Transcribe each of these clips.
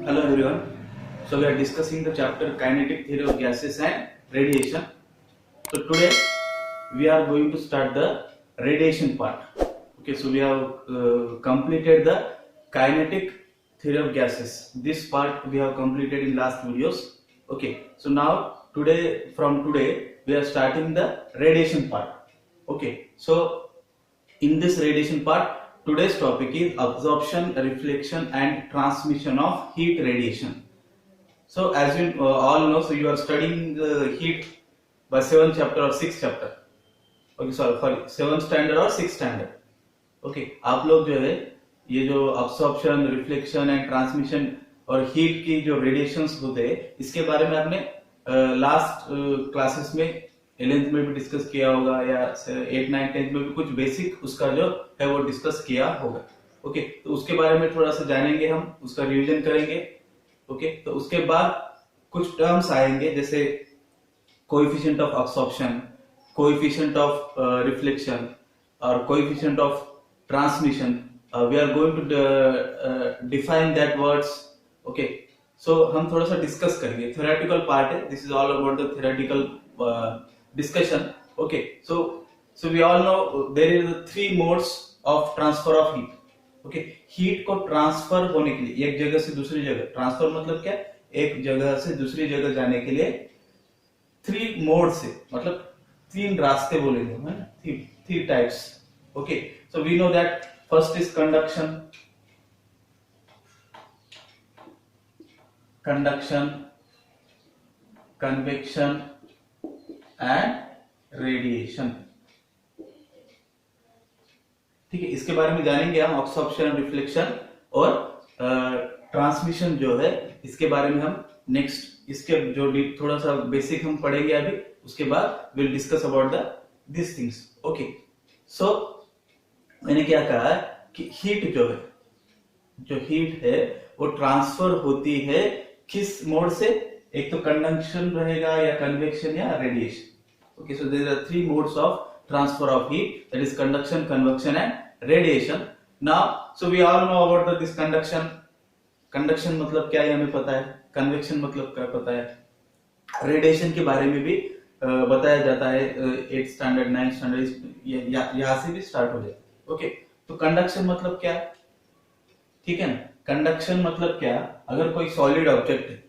Hello everyone. So we are discussing the chapter kinetic theory of gases and radiation. So today we are going to start the radiation part. Okay, so we have completed the kinetic theory of gases. This part we have completed in last videos. Okay, so now from today we are starting the radiation part. Okay, so in this radiation part, today's topic is absorption, reflection and transmission of heat radiation. So as you all know, so you are studying heat by 7th chapter or 6th chapter. Okay, sorry, 7th standard or 6th standard. Okay, आप लोग जो है ये जो absorption, reflection and transmission और heat की जो radiations होते हैं इसके बारे में आपने लास्ट क्लासेस में 11th में भी डिस्कस किया होगा या 8, 9, 10 में भी कुछ बेसिक उसका जो है वो डिस्कस किया होगा. ओके, तो उसके बारे में थोड़ा सा जानेंगे, हम उसका रिवीजन करेंगे. ओके, तो उसके बाद कुछ टर्म्स आएंगे जैसे coefficient of absorption, coefficient of reflection और coefficient of transmission. We are going to define that words. Okay, so हम थोड़ा सा डिस्कस करेंगे. थ्योरेटिकल पार्ट है, this is all about the theoretical discussion. Okay, so we all know there is 3 modes of transfer of heat. Okay, heat को transfer होने के लिए एक जगह से दूसरी जगह, ट्रांसफर मतलब क्या, एक जगह से दूसरी जगह जाने के लिए 3 मोड से, मतलब 3 रास्ते बोलेंगे है ना, 3 types. Okay, so we know that first is conduction, convection and radiation. ठीक है, इसके बारे में जानेंगे हम. अब्सॉर्प्शन, रिफ्लेक्शन और ट्रांसमिशन जो है इसके बारे में हम नेक्स्ट, इसके जो थोड़ा सा बेसिक हम पढ़ेंगे अभी, उसके बाद will discuss about this things. Okay, so मैंने क्या कहा कि हीट जो हीट है वो ट्रांसफर होती है किस मोड से, एक तो कंडक्शन रहेगा या कन्वेक्शन या radiation. Okay, so there are 3 modes of transfer of heat, that is conduction, convection and radiation. Now, so we all know about this conduction. Conduction मतलब क्या है हमें पता है, convection मतलब क्या पता है, radiation के बारे में भी बताया जाता है 8th standard, 9th standard, यहाँ से भी स्टार्ट हो जाए. ओके, तो conduction मतलब क्या, ठीक है ना. conduction मतलब क्या, अगर कोई solid object है,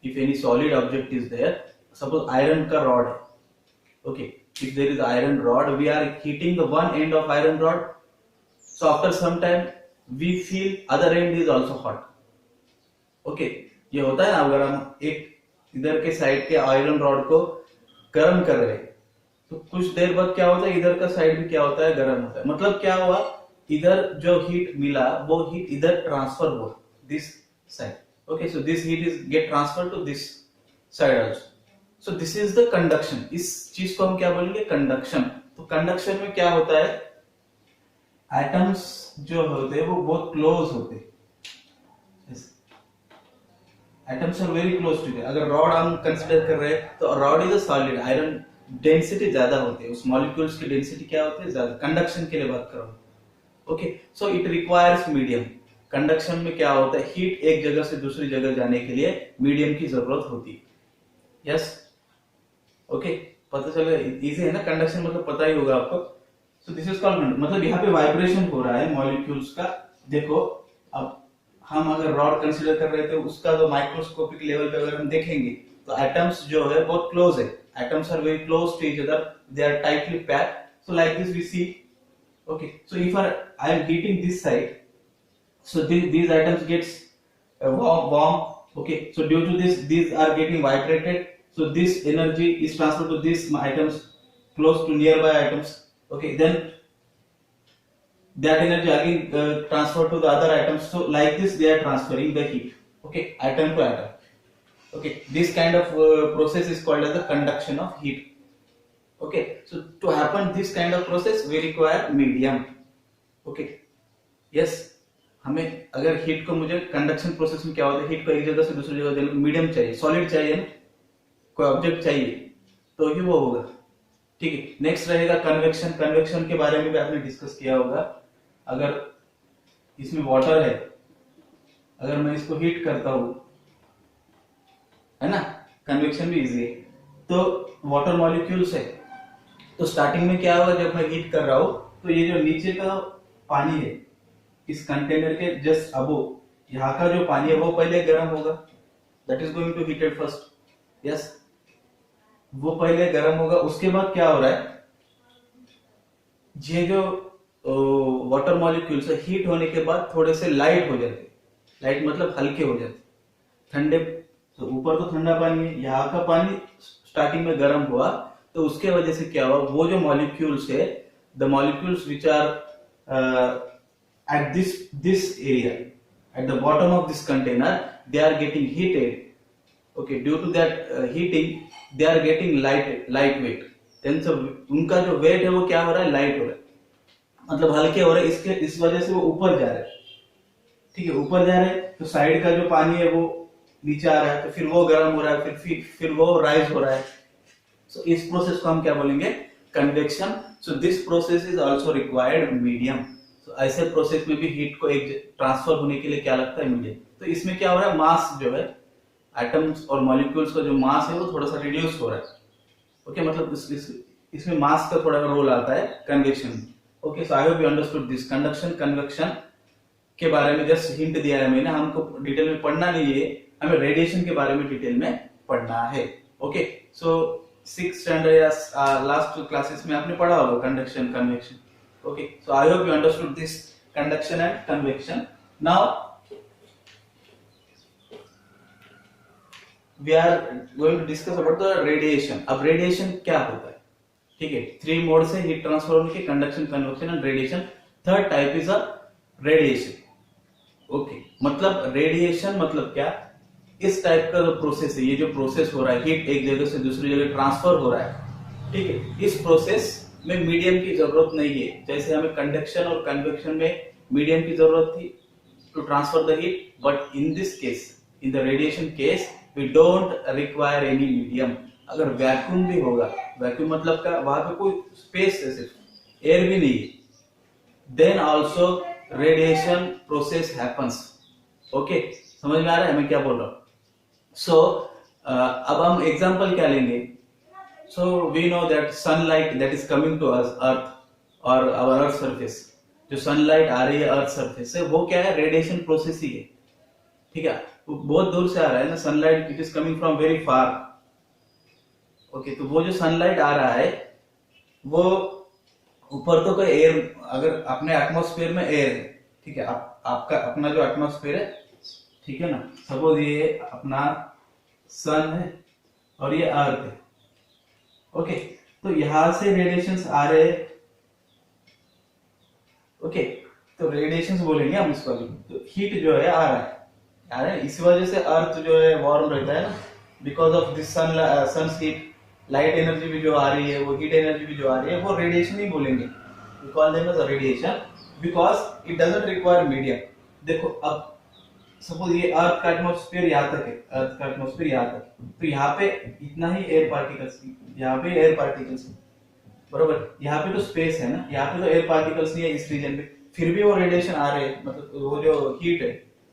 if any solid object is there, suppose iron का rod है. Okay, if there is iron rod, we are heating the one end of iron rod, so after some time we feel other end is also hot. Okay, ये होता है ना, अगर हम एक इधर के साइड के आयरन रॉड को गर्म कर रहे हैं तो कुछ देर बाद क्या होता है, इधर का साइड भी क्या होता है, गर्म होता है. मतलब क्या हुआ, इधर जो हीट मिला वो हीट इधर ट्रांसफर हुआ this side. Okay, so this heat is get transfer to this side also. So this is the conduction. इस चीज को हम क्या बोलेंगे, कंडक्शन. तो कंडक्शन में क्या होता है, एटम्स जो होते हैं वो बहुत क्लोज होते हैं. Atoms are very close to. अगर रॉड हम कंसीडर कर रहे हैं तो rod is a solid, iron density ज्यादा होती है, उस मॉलिक्यूल्स की डेंसिटी क्या होती है, ज्यादा. कंडक्शन के लिए बात करो. Okay, so it requires medium. Conduction में क्या होता है, हीट एक जगह से दूसरी जगह जाने के लिए मीडियम की जरूरत होती है. यस, ओके, पता चले, इजी है ना. कंडक्शन मतलब पता ही होगा आपको. सो दिस इज कॉल्ड, मतलब यहाँ पे वाइब्रेशन हो रहा है मॉलिक्यूल्स का. देखो, अब हम अगर रॉड कंसीडर कर रहे थे, उसका जो माइक्रोस्कोपिक लेवल पे अगर हम देखेंगे तो एटम्स जो है बहुत क्लोज है. Atoms are very close to each other, they are tightly packed. So like this we see. Okay, so if I am heating this side, so these atoms gets warm. Okay, so due to this these are getting vibrated, so this energy is transferred to these items close to nearby atoms. Okay, then that energy again transferred to the other atoms. So like this they are transferring the heat. Okay, atom to atom. Okay, this kind of process is called as the conduction of heat. Okay, so to happen this kind of process we require medium. Okay, yes, हमें अगर heat को, मुझे conduction process में क्या होता है, heat को एक जगह से दूसरी जगह देने मीडियम चाहिए, सॉलिड चाहिए ना, कोई ऑब्जेक्ट चाहिए तो ही वो होगा. ठीक है, नेक्स्ट रहेगा कन्वेक्शन. कन्वेक्शन के बारे में भी आपने डिस्कस किया होगा. अगर इसमें वाटर है अगर मैं इसको हीट करता हूं, है ना, कन्वेक्शन भी इजी है। तो वाटर मॉलिक्यूल्स है, तो स्टार्टिंग में क्या होगा, जब मैं हीट कर रहा हूं तो ये जो नीचे का पानी है इस कंटेनर के जस्ट अबो, यहाँ का जो पानी है वो पहले गर्म होगा, that is going to heated first, yes, वो पहले गर्म होगा। उसके बाद क्या हो रहा है, ये जो वाटर मॉलिक्यूल्स है हीट होने के बाद थोड़े से लाइट हो जाते, लाइट मतलब हल्के हो जाते, ठंडे, तो ऊपर तो ठंडा पानी है, यहाँ का पानी स्टार्टिंग में गर्म हुआ, तो उसके वजह से क्या हुआ, वो जो मॉलिक्यूल्स है, the molecules which are at this area, at the bottom of this container, they are getting heated. Okay, due to that heating they are getting lightweight, then so उनका जो वेट है वो क्या हो रहा है, लाइट हो रहा है, मतलब हल्के हो रहे हैं, इसके इस वजह से वो ऊपर जा रहे हैं, ठीक है, ऊपर जा रहे हैं, तो साइड का जो पानी है वो नीचे आ रहा है, तो फिर वो गर्म हो रहा है, फिर वो राइज हो रहा है। सो इस प्रोसेस को हम क्या बोलेंगे, convection. So this process is also required medium. तो ऐसे प्रोसेस में भी हीट को एक ट्रांसफर होने के लिए क्या लगता है, मीडियम। तो इसमें क्या हो रहा है, मास जो है, एटम्स और मॉलिक्यूल्स का जो मास है वो थोड़ा सा रिड्यूस हो रहा है। ओके, मतलब इसमें मास का थोड़ा रोल आता है कन्वेक्शन में। Okay, so I hope you understood this. Conduction convection के बारे में जस्ट हिंट दिया है मैंने, हमको डिटेल में पढ़ना नहीं है, हमें रेडिएशन के बारे में डिटेल में पढ़ना है। ओके, सो 6th स्टैंडर्ड या लास्ट क्लासेस में आपने पढ़ा होगा conduction convection. Okay, so I hope you understood this conduction and convection. Now we are going to discuss about the radiation. अब radiation क्या होता है, ठीक है, 3 मोड से हीट ट्रांसफर होने के, conduction, convection and radiation. Third type is a radiation. Okay, मतलब रेडिएशन मतलब क्या, इस टाइप का जो प्रोसेस है, ये जो प्रोसेस हो रहा है, हीट एक जगह से दूसरी जगह ट्रांसफर हो रहा है, ठीक है, इस प्रोसेस में मीडियम की जरूरत नहीं है। जैसे हमें कंडक्शन और कन्वेक्शन में मीडियम की जरूरत थी to transfer the heat, but in this case, in the radiation case, we don't require any medium. अगर वैक्यूम भी होगा, वैक्यूम मतलब क्या, वहां पे कोई स्पेस है, सिर्फ एयर भी नहीं है, then also radiation process happens. Okay, समझ में आ रहा है मैं क्या बोल रहा हूं। सो अब हम एग्जांपल क्या लेंगे। So we know that sunlight that is coming to us, earth or our earth surface, जो sunlight आ रही है अर्थ सरफेस से, वो क्या है, रेडिएशन प्रोसेस ही है, ठीक है, वो बहुत दूर से आ रहा है ना, sunlight it is coming from very far. Okay, तो वो जो सनलाइट आ रहा है वो ऊपर तो कोई एयर, अगर अपने एटमॉस्फेयर में एयर है, ठीक है, आपका अपना जो एटमॉस्फेयर है, ठीक है ना, सपोज ये अपना सन है और ये अर्थ है। ओके, तो यहां से रेडिएशंस आ रहे हैं। ओके, तो रेडिएशंस बोलेंगे हम इसको अभी। तो हीट जो है आ रहा है, इस वजह से अर्थ जो है वार्म रहता है ना, because of this sun heat. Light energy भी जो आ रही है, वो हीट एनर्जी भी जो आ रही है, वो रेडिएशन ही बोलेंगे, we call them as radiation because it doesn't require medium. देखो, अब सपोज ये अर्थ का एटमॉस्फेयर यहाँ तक है, अर्थ का एटमॉस्फेयर यहाँ तक, तो यहाँ पे इतना ही एयर पार्टिकल्स, यहाँ पे एयर पार्टिकल्स है, बरोबर, यहाँ पे तो स्पेस है ना, यहाँ पे तो एयर पार्टिकल्स नहीं है इस रीजन पे, फिर भी वो रेडिएशन आ रहे हैं, मतलब वो जो हीट है,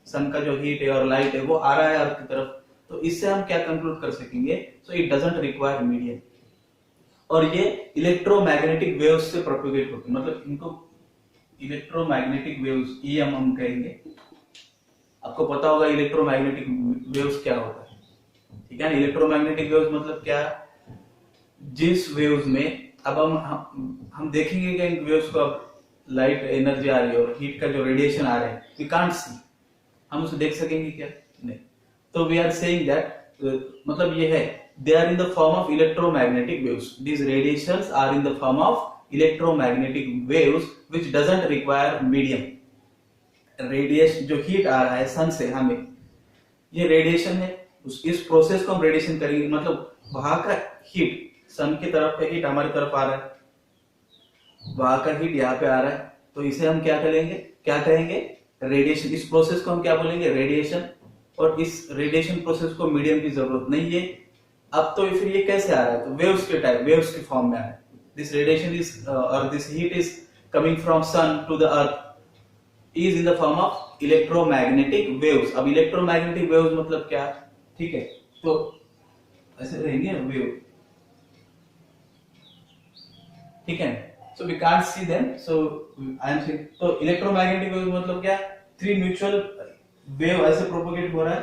सन का जो हीट है और लाइट है, वो आ रहा है अर्थ की तरफ। तो इससे हम क्या कंक्लूड कर सकेंगे, so it doesn't require medium. और ये इलेक्ट्रोमैग्नेटिक वेव्स से प्रोपेगेट होते हैं, मतलब इनको इलेक्ट्रोमैग्नेटिक वेव्स ईएम हम कहेंगे। आपको पता होगा इलेक्ट्रोमैग्नेटिक वेव्स क्या होता है, ठीक है ना। इलेक्ट्रोमैग्नेटिक वेव्स मतलब क्या, जिस वेव्स में अब हम देखेंगे कि इन वेव्स को अब लाइट एनर्जी आ रही है और हीट का जो रेडिएशन आ रहा है, वी कांट सी, हम उसे देख सकेंगे क्या, नहीं। तो वी आर सेइंग दैट मतलब ये है, they are in the form of electromagnetic waves, these radiations are in the form of electromagnetic waves which doesn't require medium. Radiation जो हीट आ रहा है सन से हमें, ये रेडिएशन है, इस प्रोसेस को हम रेडिएशन करेंगे, मतलब वहां का हीट, सन की तरफ का हीट हमारी तरफ आ रहा है, वहां का हीट यहाँ पे आ रहा है, तो इसे हम क्या कहेंगे रेडिएशन। इस प्रोसेस को हम क्या बोलेंगे, रेडिएशन। और इस रेडिएशन प्रोसेस को मीडियम की जरूरत नहीं है। अब तो फिर ये कैसे आ रहा है, तो वेव्स के टाइप, वेव्स के फॉर्म में आ रहा है। दिस रेडिएशन इज और this heat is coming from sun to the earth, is in the form of electromagnetic waves. अब इलेक्ट्रोमैग्नेटिक वेव्स मतलब क्या, ठीक है, तो ऐसे रहेंगे वेव, ठीक है, so we can't see them, so I am saying, तो इलेक्ट्रोमैग्नेटिक वेव्स मतलब क्या, थ्री म्यूचुअल वेव ऐसे प्रोपोगेट हो रहा है,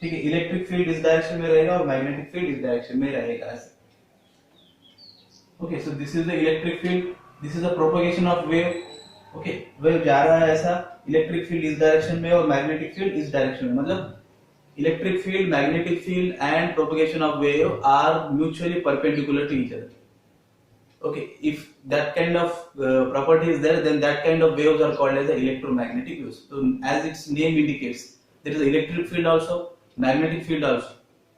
ठीक है, इलेक्ट्रिक फील्ड इस डायरेक्शन में रहेगा और मैग्नेटिक फील्ड इस डायरेक्शन में रहेगा ऐसे। Okay, so this is the electric field, this is the propagation of wave. Okay, wave जा रहा है ऐसा, इलेक्ट्रिक फील्ड इस डायरेक्शन में और मैग्नेटिक फील्ड इस डायरेक्शन में, मतलब electric field, magnetic field and propagation of wave are mutually perpendicular to each other. Okay, if that kind of property is there, then that kind of waves are called as the electromagnetic waves. So as its name indicates, there is electric field also, magnetic field also.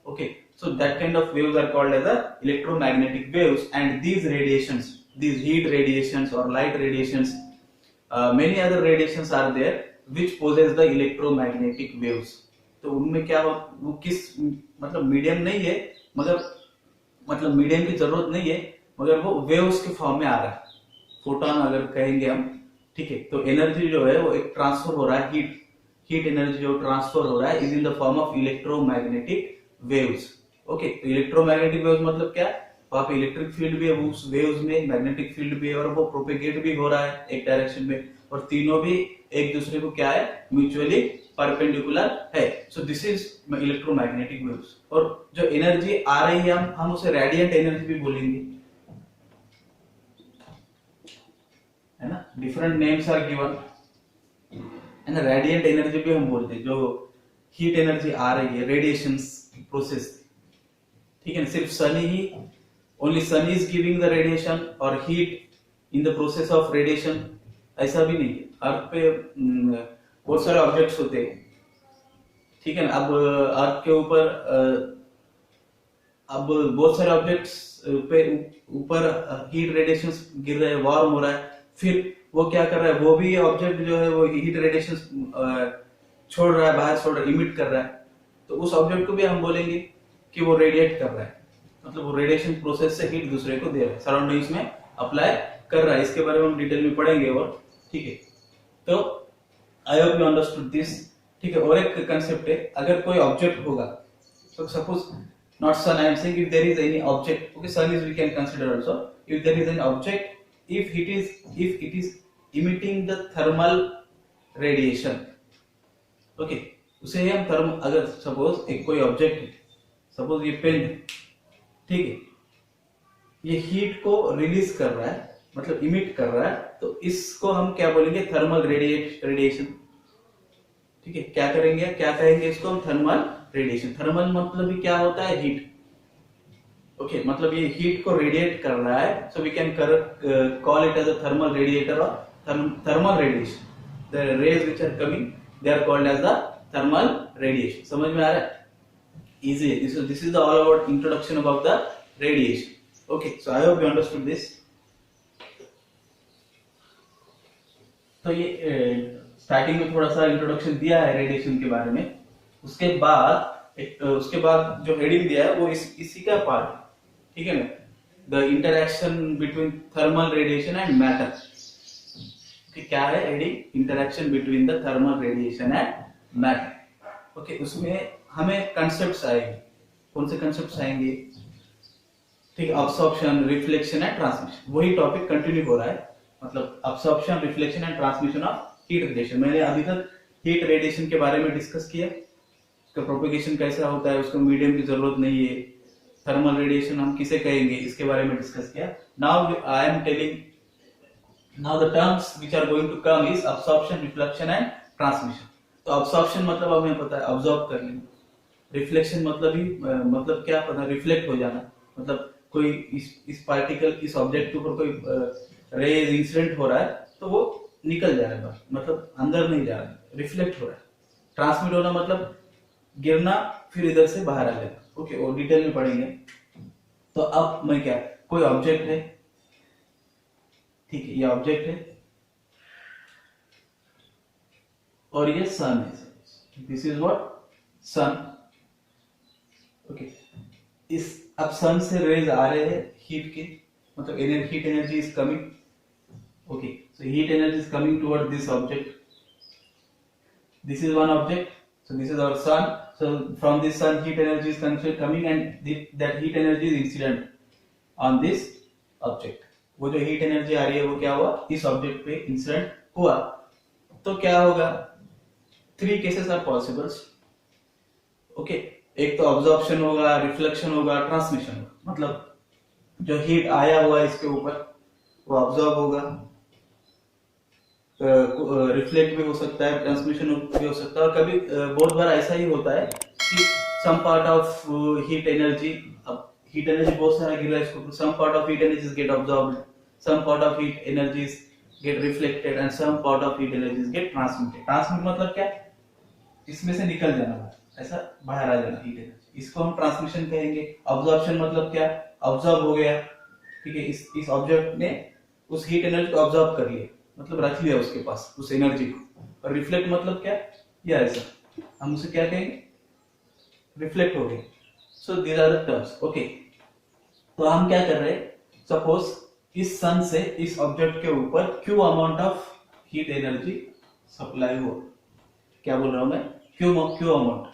Okay, so that kind of waves are called as the electromagnetic waves, and these radiations, these heat radiations or light radiations, many other radiations are there which possess the electromagnetic waves. तो उनमें क्या हो, वो किस मतलब medium नहीं है, मगर मतलब मीडियम की जरूरत नहीं है, मगर वो वेव्स के फॉर्म में आ रहा है, फोटोन अगर कहेंगे हम, ठीक है, तो एनर्जी जो है वो एक ट्रांसफर हो रहा है, हीट एनर्जी जो ट्रांसफर हो रहा है is in the form of electromagnetic waves. Okay, तो इलेक्ट्रोमैग्नेटिक वेव्स मतलब क्या, वहां पे इलेक्ट्रिक फील्ड भी है उस वेव्स में, मैग्नेटिक फील्ड भी है, और वो प्रोपेगेट भी हो रहा है एक डायरेक्शन में, और तीनों भी एक दूसरे को क्या है, म्यूचुअली परपेंडिकुलर है। सो दिस इज इलेक्ट्रोमैग्नेटिक वेव्स। और जो एनर्जी आ रही है हम उसे रेडिएंट एनर्जी भी बोलेंगे, है ना, डिफरेंट नेम्स आर गिवन, है ना, रेडिएंट एनर्जी भी हम बोलते हैं, जो हीट एनर्जी आ रही है रेडिएशंस प्रोसेस, ठीक है ना, सिर्फ सन ही, only sun is giving the radiation और heat in the process of radiation, ऐसा भी नहीं है। अर्थ पे बहुत सारे ऑब्जेक्ट्स होते हैं, ठीक है ना, अब अर्थ के ऊपर अब बहुत सारे ऑब्जेक्ट्स पे ऊपर हीट रेडिएशंस गिर रहे हैं, वार्म हो रहा है, फिर वो क्या कर रहा है, वो भी ऑब्जेक्ट जो है वो हीट रेडिएशन छोड़ रहा है, बाहर छोड़ रहा है, इमिट कर रहा है, तो उस ऑब्जेक्ट को भी हम बोलेंगे कि वो रेडिएट कर रहा है, मतलब वो रेडिएशन प्रोसेस से हीट दूसरे को दे रहा है, सराउंडिंग्स में अप्लाई कर रहा है। इसके बारे में हम डिटेल में पढ़ेंगे और, ठीक है, तो आई होप यू अंडरस्टूड दिस, ठीक है। और एक कंसेप्ट है, अगर कोई ऑब्जेक्ट होगा, तो suppose not sun, I am saying if there is any object, okay, sun is we can consider also, if there is an object, if it is emitting the thermal radiation, okay, उसे हम therm, अगर suppose एक कोई object है, suppose ये pen है, ठीक है, ये हीट को रिलीज कर रहा है, मतलब इमिट कर रहा है, तो इसको हम क्या बोलेंगे, थर्मल रेडिएशन, ठीक है, क्या करेंगे, क्या कहेंगे इसको हम, थर्मल रेडिएशन। थर्मल मतलब भी क्या होता है, हीट, ओके, मतलब ये हीट को रेडिएट कर रहा है, so we can call it as a thermal radiator और thermal radiation, the rays which are coming they are called as the thermal radiation. समझ में आ रहा है, easy, this is the all about introduction about the radiation. Okay, so I hope you understood this. तो ये starting में थोड़ा सा इंट्रोडक्शन दिया है रेडिएशन के बारे में, उसके बाद जो हेडिंग दिया है वो इसी का पार्ट, ठीक है ना, the interaction between thermal radiation and matter. क्या है heading, interaction between the thermal radiation and matter. Okay, उसमें हमें कंसेप्ट्स आएंगे, कौन से कंसेप्ट्स आएंगे, ठीक है, अब्सॉर्प्शन, रिफ्लेक्शन एंड ट्रांसमिशन, वही टॉपिक कंटिन्यू हो रहा है, मतलब absorption, reflection and transmission of heat radiation. मैंने अभी तक हीट रेडिएशन के बारे में डिस्कस किया, उसका प्रोपेगेशन कैसा होता है, उसको मीडियम की जरूरत नहीं है, थर्मल रेडिएशन हम किसे कहेंगे, इसके बारे में डिस्कस किया। Now I am telling, now the terms which are going to come is absorption, reflection and transmission. तो अब्सॉर्प्शन मतलब हमें पता है ऑब्जॉर्व कर लेना, रिफ्लेक्शन मतलब क्या पता, रिफ्लेक्ट हो जाना, मतलब कोई इस पार्टिकल, इस ऑब्जेक्ट के ऊपर कोई रेज इंसिडेंट हो रहा है तो वो निकल जा रहा है, मतलब अंदर नहीं जा रहा है, रिफ्लेक्ट हो रहा है। ट्रांसमिट होना मतलब गिरना, फिर इधर से बाहर आ जाएगा। ओके, और डिटेल में पढ़ेंगे। तो अब मैं क्या, कोई ऑब्जेक्ट है, ठीक है, ये ऑब्जेक्ट है और ये सन है, this is what, sun. Okay, इस अब सन से रेज आ रहे हैं हीट के, मतलब heat energy is coming, okay, so heat energy is coming toward this object, this is one object, so this is our sun. So from this sun heat energy is coming and that heat energy is incident on this object. वो जो heat energy आ रही है वो क्या हुआ, इस object पे incident हुआ. तो क्या होगा, 3 केसेस आर पॉसिबल्स. ओके, एक तो ऑब्जॉर्प्शन होगा, रिफ्लेक्शन होगा, ट्रांसमिशन होगा. मतलब जो हीट आया हुआ है इसके ऊपर वो ऑब्जॉर्ब होगा, रिफ्लेक्ट भी हो सकता है, ट्रांसमिशन भी हो सकता है. और कभी बहुत बार ऐसा ही होता है कि some part of heat energy, heat energy बहुत सारा गिरा है इसको, some part of heat energies get absorbed, some part of heat energies get reflected and some part of heat energies get transmitted. transmit मतलब क्या, इसमें से निकल जाना, ऐसा बाहर आ जाना हीट एनर्जी, इसको हम ट्रांसमिशन कहेंगे. ऑब्जॉर्प्शन मतलब क्या, ऑब्जॉर्ब हो गया, ठीक है, इस ऑब्जेक्ट ने उस हीट एनर्जी को ऑब्जॉर्ब कर लिया, मतलब रख लिया उसके पास उस एनर्जी को. और रिफ्लेक्ट मतलब क्या, या ऐसा हम उसे क्या कहेंगे, रिफ्लेक्ट हो गया. So these are the terms. Okay, तो हम क्या कर रहे हैं, सपोज इस सन से इस ऑब्जेक्ट के ऊपर Q amount of heat energy supply हो. क्या बोल रहा हूं मैं, क्यू अमाउंट,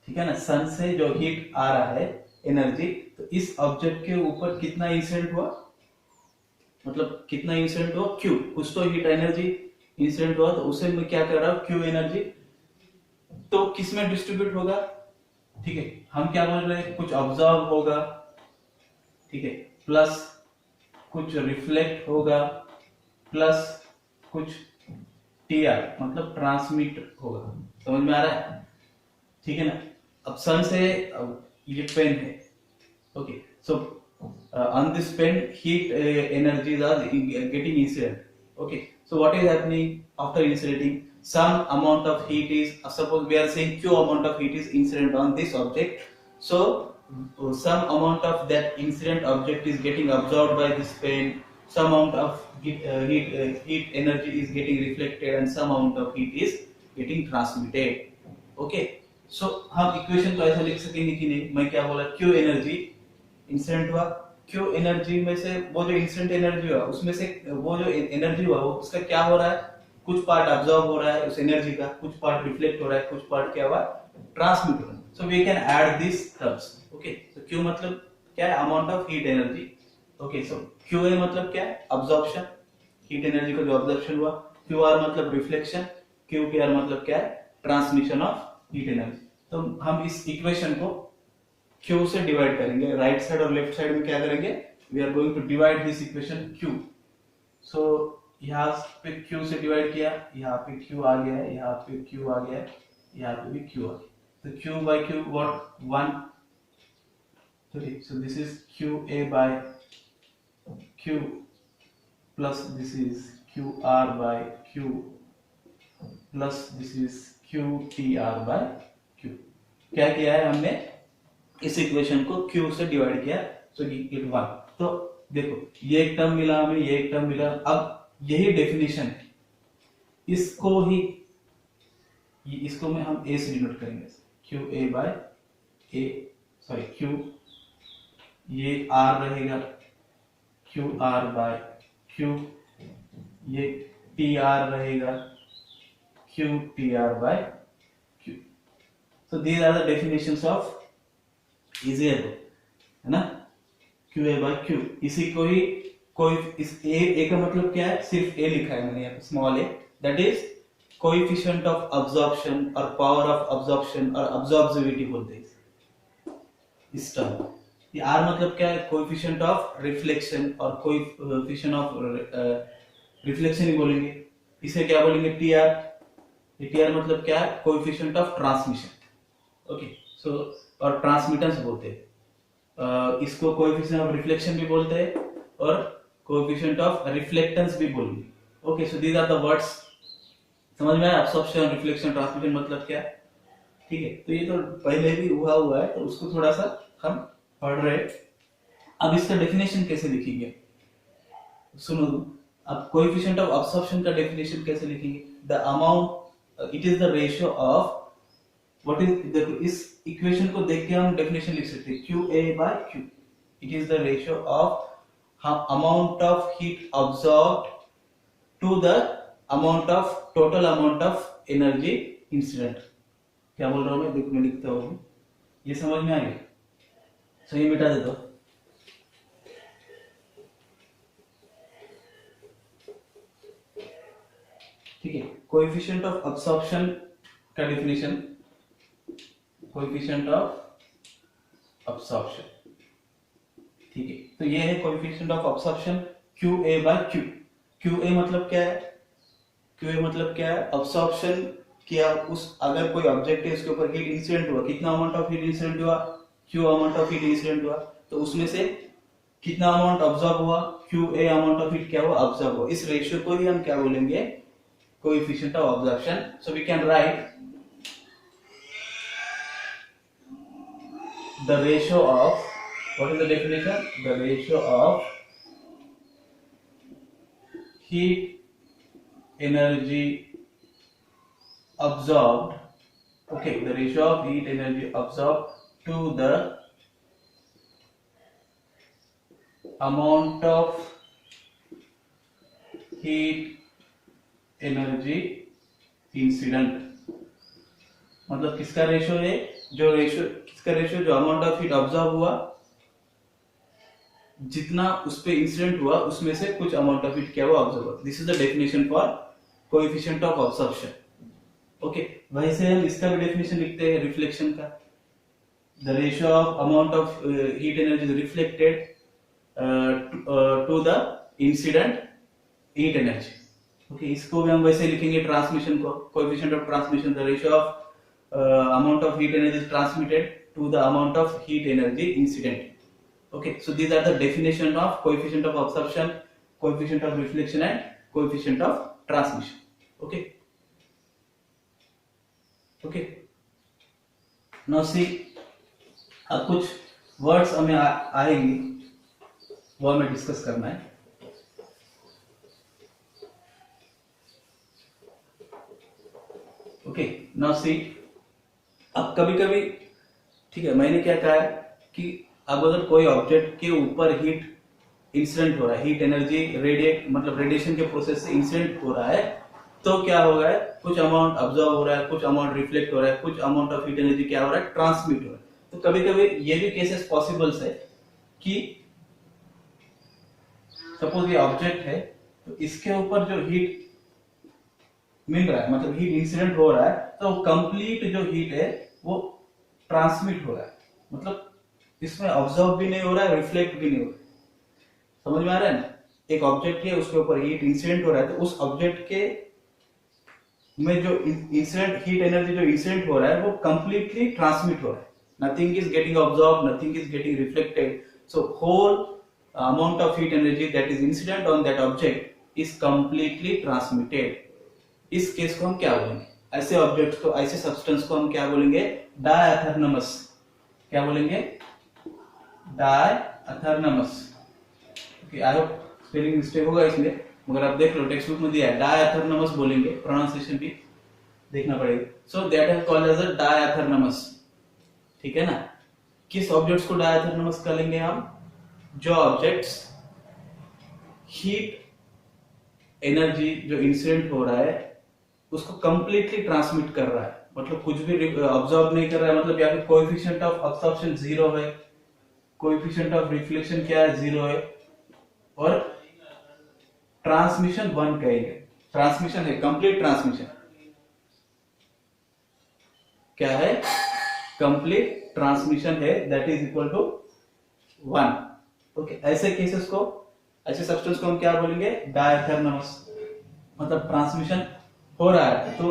ठीक है ना. सन से जो हीट आ रहा है एनर्जी, तो इस ऑब्जेक्ट के ऊपर कितना इंसिडेंट हुआ, मतलब कितना इंसिडेंट हुआ, क्यू. कुछ तो हीट एनर्जी इंसिडेंट हुआ, तो उसे मैं क्या कर रहा हूं, क्यू एनर्जी. तो किस में डिस्ट्रीब्यूट होगा, ठीक है, हम क्या बोल रहे हैं, कुछ ऑब्जॉर्ब होगा, ठीक है, प्लस कुछ रिफ्लेक्ट होगा, प्लस कुछ टीआर मतलब ट्रांसमिट होगा. समझ में आ रहा है, ठीक है ना. अब सन से ये पेन है, okay, so on this pen heat energies are getting incident. Okay, so what is happening after incidenting, some amount of heat is, suppose we are saying q amount of heat is incident on this object, so some amount of that incident object is getting absorbed by this pen, some amount of heat energy is getting reflected and some amount of heat is getting transmitted. okay, so हम equation को ऐसा लिख सकेंगे कि नहीं, मैं क्या बोला, q एनर्जी इंसिडेंट हुआ, q एनर्जी में से वो जो इंसिडेंट एनर्जी हुआ उसमें से वो जो एनर्जी हुआ वो उसका क्या हो रहा है, कुछ पार्ट अब्सॉर्ब हो रहा है उस एनर्जी का, कुछ पार्ट रिफ्लेक्ट हो रहा है, कुछ पार्ट क्या हुआ, ट्रांसमिट हो रहा है. So we can add this terms. Okay, so Q मतलब क्या है, amount of heat energy. Okay, so Q A मतलब क्या है, अब्सॉर्प्शन, हीट एनर्जी का जो अब्सॉर्प्शन हुआ. क्यू आर मतलब रिफ्लेक्शन, क्यू पी आर मतलब क्या है, ट्रांसमिशन ऑफ हीट एनर्जी. तो हम इस इक्वेशन को क्यू से डिवाइड करेंगे, राइट साइड और लेफ्ट साइड में क्या करेंगे, we are going to divide this equation Q. So यहाँ पे Q से डिवाइड किया, यहाँ पे Q आ गया है, यहाँ पे Q आ गया है, यहाँ पे भी Q आ गया. तो Q by Q what 1. okay, so this is QA by Q plus this is QR by Q plus this is QTR by Q. क्या किया है हमने, इस इक्वेशन को Q से डिवाइड किया, so you get 1. तो देखो ये एक टर्म मिला हमें, ये एक टर्म मिला. अब यही डेफिनेशन, इसको ही इसको में हम ए से डिनोट करेंगे, Q A by A, sorry Q, ये आर रहेगा, क्यू आर बाय क्यू, ये टी आर रहेगा, Q T R by Q. So these are the definitions of easy है ना, क्यू ए बाय क्यू. इसी को ही कोई इस ए का मतलब क्या है, सिर्फ ए लिखा है मैंने यहाँ पे, small A, that is coefficient of absorption और पावर ऑफ अब्जॉर्प्शन और अब्जॉर्बिविटी बोलते हैं इस टर्म. ये आर मतलब क्या है, कोएफिशिएंट ऑफ रिफ्लेक्शन और कोएफिशिएंट ऑफ रिफ्लेक्शन ही बोलेंगे. इसे क्या बोलेंगे, टी आर. टी आर मतलब क्या है, कोएफिशिएंट ऑफ ट्रांसमिशन. ओके, सो और ट्रांसमिटेंस बोलते हैं, इसको कोएफिशिएंट ऑफ रिफ्लेक्शन भी बोलते हैं और कोएफिशिएंट ऑफ रिफ्लेक्टेंस भी बोलेंगे. Okay, so these are the words. समझ में आया, अब्सॉर्प्शन, रिफ्लेक्शन, ट्रांसमिशन मतलब क्या है, ठीक है. तो ये तो पहले भी हुआ है, तो उसको थोड़ा सा हम पढ़ रहे. अब इसका डेफिनेशन कैसे लिखेंगे, सुनो. अब कोएफिशिएंट ऑफ अब्सॉर्प्शन का डेफिनेशन कैसे लिखेंगे, the amount, it is the ratio of what is, देखो इस इक्वेशन को देख के हम डेफिनेशन लिख सकते हैं, Q A by Q. It is the ratio of amount of heat absorbed to the amount of total amount of energy incident. क्या बोल रहा हूँ मैं, देखो मैं लिखता हूँ, ये समझ में आ गया? सही मिटा दे दो। ठीक है, कोएफिशिएंट ऑफ अब्सॉर्प्शन का डेफिनेशन, कोएफिशिएंट ऑफ अब्सॉर्प्शन। ठीक है, तो ये है कोएफिशिएंट ऑफ अब्सॉर्प्शन QA बाय Q। QA मतलब क्या है? QA मतलब क्या है? अब्सॉर्प्शन किया उस, अगर कोई ऑब्जेक्ट है उसके ऊपर हीट इंसिडेंट हुआ, कितना अमाउंट ऑफ हीट इंसिडेंट हुआ? Q amount of heat incident हुआ, तो उसमें से कितना अमाउंट ऑब्जॉर्ब हुआ? QA अमाउंट ऑफ हीट क्या हुआ? ऑब्जॉर्ब हुआ। इस रेशियो को ही हम क्या बोलेंगे? Coefficient of absorption. So we can write the ratio of, what is the definition? The ratio of heat energy absorbed, okay, the ratio of heat energy absorbed to the amount of heat energy incident। मतलब किसका ratio है? जो ratio, किसका ratio? जो amount of heat absorb हुआ, जितना उस पे इंसिडेंट हुआ उसमें से कुछ अमाउंट ऑफ हीट क्या हुआ? ऑब्जॉर्ब हुआ। This is the definition for coefficient of absorption. Okay, वैसे हम इसका भी डेफिनेशन लिखते हैं रिफ्लेक्शन का। The ratio of amount of heat energy reflected to the incident heat energy. Okay, इसको भी हम वैसे लिखेंगे ट्रांसमिशन को, coefficient of transmission, the ratio of amount of heat energy transmitted to the amount of heat energy incident. Okay, so these are the definition of coefficient of absorption, coefficient of reflection and coefficient of transmission. Okay, okay, now see, अब कुछ words हमें आएंगे वो हमें discuss करना है। Okay, now see, अब कभी कभी, ठीक है, मैंने क्या कहा है कि अब अगर कोई ऑब्जेक्ट के ऊपर हीट इंसिडेंट हो रहा है, हीट एनर्जी रेडिएट, मतलब रेडिएशन के प्रोसेस से इंसिडेंट हो रहा है, तो क्या हो रहा है? कुछ अमाउंट ऑब्जॉर्ब हो रहा है, कुछ अमाउंट रिफ्लेक्ट हो रहा है, कुछ अमाउंट ऑफ हीट एनर्जी क्या हो रहा है? ट्रांसमिट हो रहा है। तो कभी कभी ये भी केसेस पॉसिबल्स है कि सपोज ये ऑब्जेक्ट है, तो इसके ऊपर जो हीट मिल रहा है, मतलब हीट इंसिडेंट हो रहा है, तो कंप्लीट जो हीट है वो ट्रांसमिट हो रहा है, मतलब इसमें ऑब्जॉर्ब भी नहीं हो रहा है, रिफ्लेक्ट भी नहीं हो रहा है। समझ में आ रहा है ना? एक ऑब्जेक्ट है, उसके ऊपर हीट इंसिडेंट हो रहा है, तो उस ऑब्जेक्ट के में जो इंसिडेंट हीट एनर्जी जो इंसिडेंट हो रहा है वो कंप्लीटली ट्रांसमिट हो रहा है। Nothing is getting absorb, nothing is getting reflected, so whole amount of heat energy that is incident on that object is completely transmitted. इस केस को हम क्या बोलेंगे? ऐसे ऑब्जेक्ट्स को, ऐसे सब्सटेंस को हम क्या बोलेंगे? डायथर्नमस। क्या बोलेंगे? Diathermanous. Okay, I hope spelling mistake होगा इसलिए, मगर आप देख लो टेक्स्ट बुक में दिया है डायथर्नमस बोलेंगे, प्रोनाउंसिएशन भी देखना पड़ेगा। So that is called as a diathermanous. ठीक है ना? किस ऑब्जेक्ट्स को डायथर्नमस कहेंगे हम? जो ऑब्जेक्ट्स हीट एनर्जी जो इंसिडेंट हो रहा है उसको कंप्लीटली ट्रांसमिट कर रहा है, मतलब कुछ भी ऑब्जॉर्ब नहीं कर रहा है, मतलब यहाँ पे कोएफिशिएंट ऑफ अब्सॉर्प्शन 0 है, कोएफिशिएंट ऑफ रिफ्लेक्शन क्या है? 0 है, और ट्रांसमिशन 1 कहेंगे। ट्रांसमिशन है, कंप्लीट ट्रांसमिशन क्या है? कंप्लीट ट्रांसमिशन है, that is equal to 1। Okay, ऐसे केसेस को, ऐसे सब्सटेंस को हम क्या बोलेंगे? डायथर्नमस, मतलब ट्रांसमिशन हो रहा है। तो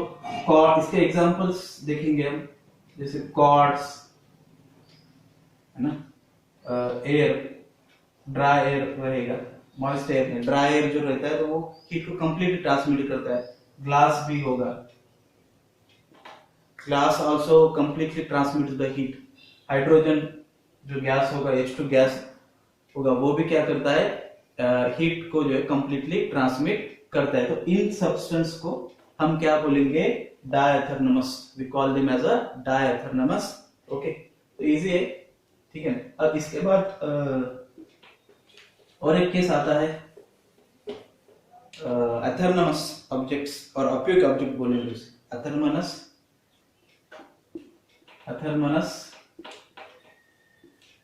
इसके एग्जांपल्स देखेंगे हम, जैसे कॉर्ड्स है ना, एयर, ड्राई एयर रहेगा, मॉइस्ट एयर में ड्राई एयर जो रहता है तो वो हीट को कंप्लीटली ट्रांसमिट करता है। ग्लास भी होगा, glass also completely transmits the heat. Hydrogen जो गैस होगा, H2 गैस होगा, वो भी क्या करता है? हीट को जो है कंप्लीटली ट्रांसमिट करता है। तो इन सब्सटेंस को हम क्या बोलेंगे? Diathermanous. We call them as a diathermanous. Okay, तो इजी है, ठीक है। अब इसके बाद और एक केस आता है एथर्नमस ऑब्जेक्ट्स, और अप्यूक ऑब्जेक्ट बोलेंगे उसे। अथर्मनस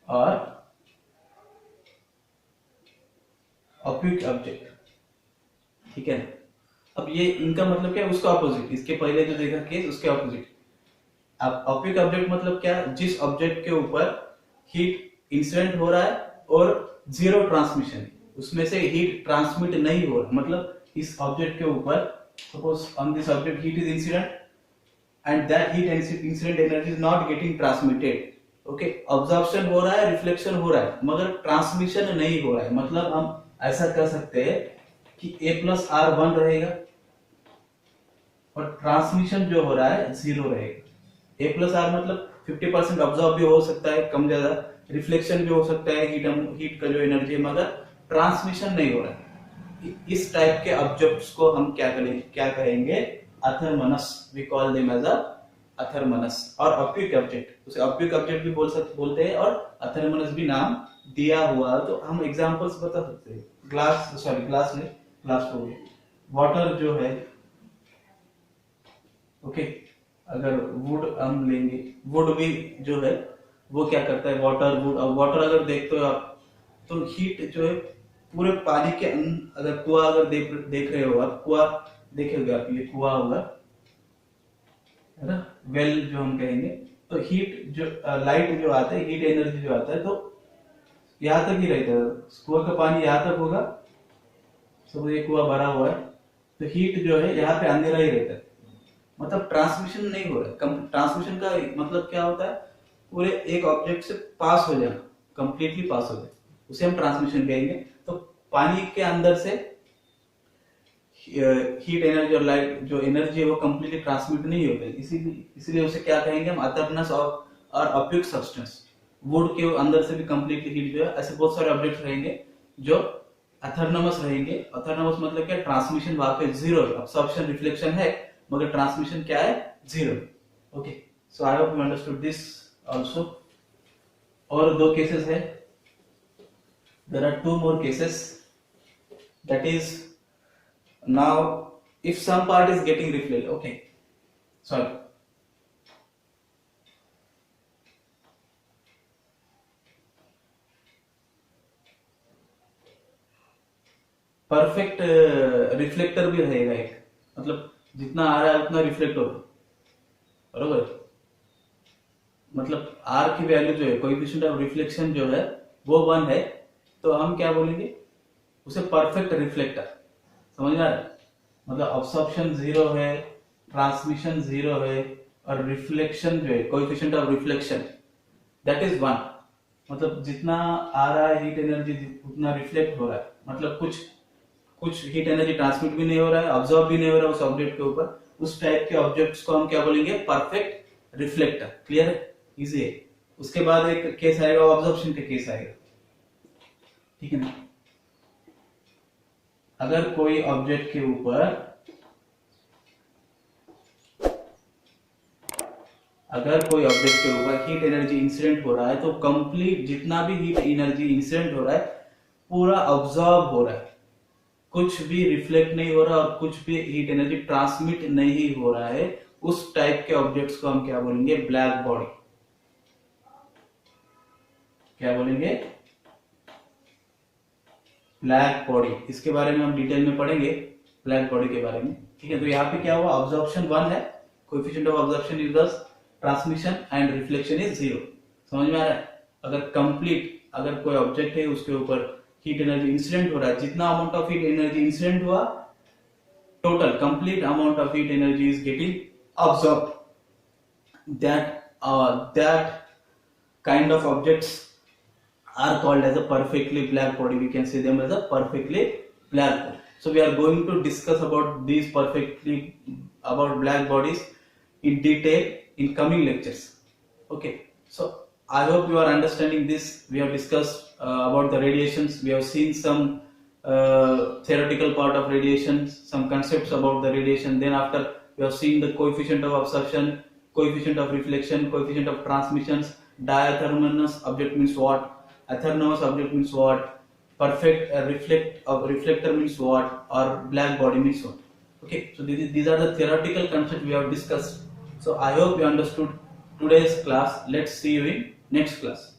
और ऑप्यूक ऑब्जेक्ट, ठीक है। अब ये इनका मतलब क्या है, उसका ऑपोजिट, इसके पहले जो देखा केस उसके ऑपोजिट। अब ऑप्टिक ऑब्जेक्ट मतलब क्या, जिस ऑब्जेक्ट के ऊपर हीट इंसिडेंट हो रहा है और जीरो ट्रांसमिशन, उसमें से हीट ट्रांसमिट नहीं हो रहा, मतलब इस ऑब्जेक्ट के ऊपर suppose on this object heat is incident and that heat incident energy is not getting transmitted, okay. Absorption हो रहा है, रिफ्लेक्शन हो रहा है, मगर ट्रांसमिशन नहीं हो रहा है। मतलब हम ऐसा कर सकते हैं कि A+R1 रहेगा और ट्रांसमिशन जो हो रहा है जीरो रहेगा। A+R मतलब 50% ऑब्जॉर्ब भी हो सकता है, कम ज्यादा, रिफ्लेक्शन भी हो सकता है, हीट का जो एनर्जी है, मगर ट्रांसमिशन नहीं हो रहा है। इस टाइप के ऑब्जेक्ट्स को हम क्या कहेंगे, athermanous. We call them as athermanous. और ऑप्टिक ऑब्जेक्ट, उसे ऑप्टिक ऑब्जेक्ट भी बोलते हैं और अथर्मनस भी नाम दिया हुआ। तो हम एग्जांपल्स बता सकते हैं। ग्लास तो वाटर जो है, ओके। अगर वुड हम लेंगे, वुड भी जो है वो क्या करता है, वाटर अगर देखते हो आप, तो हीट जो है पूरे पानी के अगर कुआं अगर देख रहे हो आप, कुआं देखेंगे आप, ये कुआं होगा, है ना, वेल जो हम कहेंगे। तो हीट जो लाइट जो आता है, हीट एनर्जी जो आता है, तो यहाँ तक ही रहता है। कुआं का पानी यहाँ तक होगा, सब ये कुआं भरा हुआ है, तो हीट जो है यहाँ पे अंधेरा ही रहता है, मतलब ट्रांसमिशन नहीं हो रहा है। ट्रांसमिशन का मतलब क्या होता है, पूरे एक ऑब्जेक्ट से पास हो जाना, कंप्लीटली पास हो जाए, उसे हम ट्रांसमिशन कहेंगे। तो पानी के अंदर से हीट एनर्जी और लाइट जो एनर्जी है वो कंप्लीटली ट्रांसमिट नहीं होता है, इसीलिए उसे क्या कहेंगे हम, अथर्मनस और ऑप्टिक सब्सटेंस। वुड के अंदर से भी कंप्लीटली हीट जो है, ऐसे बहुत सारे ऑब्जेक्ट्स रहेंगे जो अथर्मनस रहेंगे। अथर्मनस मतलब क्या, ट्रांसमिशन वहां पे जीरो, अब्सॉर्प्शन रिफ्लेक्शन है, मगर ट्रांसमिशन क्या है, zero. Okay, so I hope you understood this also. और दो केसेस है, there are two more cases, that is now if some part is getting reflected, okay, sorry, perfect reflector भी रहेगा एक, मतलब जितना आ रहा है उतना रिफ्लेक्ट होगा, बरोबर। मतलब आर की वैल्यू जो है, कोएफिशिएंट ऑफ रिफ्लेक्शन जो है वो 1 है, तो हम क्या बोलेंगे उसे, परफेक्ट रिफ्लेक्टर। समझ में आ रहा है, मतलब अब्सॉर्प्शन जीरो है, ट्रांसमिशन जीरो है, और रिफ्लेक्शन जो है, coefficient of reflection that is 1। मतलब जितना आ रहा है हीट एनर्जी उतना रिफ्लेक्ट हो रहा है, मतलब कुछ हीट एनर्जी ट्रांसमिट भी नहीं हो रहा है, ऑब्जॉर्ब भी नहीं हो रहा है उस ऑब्जेक्ट के ऊपर। उस टाइप के ऑब्जेक्ट्स को हम क्या बोलेंगे, परफेक्ट रिफ्लेक्टर। क्लियर है, इजी है। उसके बाद एक केस आएगा, ऑब्जॉर्प्शन का केस आएगा, ठीक है ना। अगर कोई ऑब्जेक्ट के ऊपर हीट एनर्जी इंसिडेंट हो रहा है, तो कंप्लीट जितना भी हीट एनर्जी इंसिडेंट हो रहा है पूरा ऑब्जॉर्ब हो रहा है, कुछ भी रिफ्लेक्ट नहीं हो रहा और कुछ भी हीट एनर्जी ट्रांसमिट नहीं हो रहा है। उस टाइप के ऑब्जेक्ट्स को हम क्या बोलेंगे, ब्लैक बॉडी। क्या बोलेंगे, ब्लैक बॉडी। इसके बारे में हम डिटेल में पढ़ेंगे, ब्लैक बॉडी के बारे में, ठीक है। तो यहाँ पे क्या हुआ, ऑब्जॉर्प्शन 1 है, coefficient of absorption is 10, transmission and reflection is 0। समझ में आ रहा है। अगर कोई ऑब्जेक्ट है उसके ऊपर हीट एनर्जी इंसिडेंट हो रहा है, जितना amount of heat energy incident हुआ, total complete amount of heat energy is getting absorbed, that kind of objects are called as a perfectly black body. We can say them as a perfectly black body. So we are going to discuss about black bodies in detail in coming lectures. Okay, so I hope you are understanding this. We have discussed about the radiations. We have seen some theoretical part of radiation, some concepts about the radiation. Then after we have seen the coefficient of absorption, coefficient of reflection, coefficient of transmissions, diathermous object means what, athernous object means what, perfect reflector means what, or black body means what. Okay, so these are the theoretical concepts we have discussed. So I hope you understood today's class. Let's see you in next class.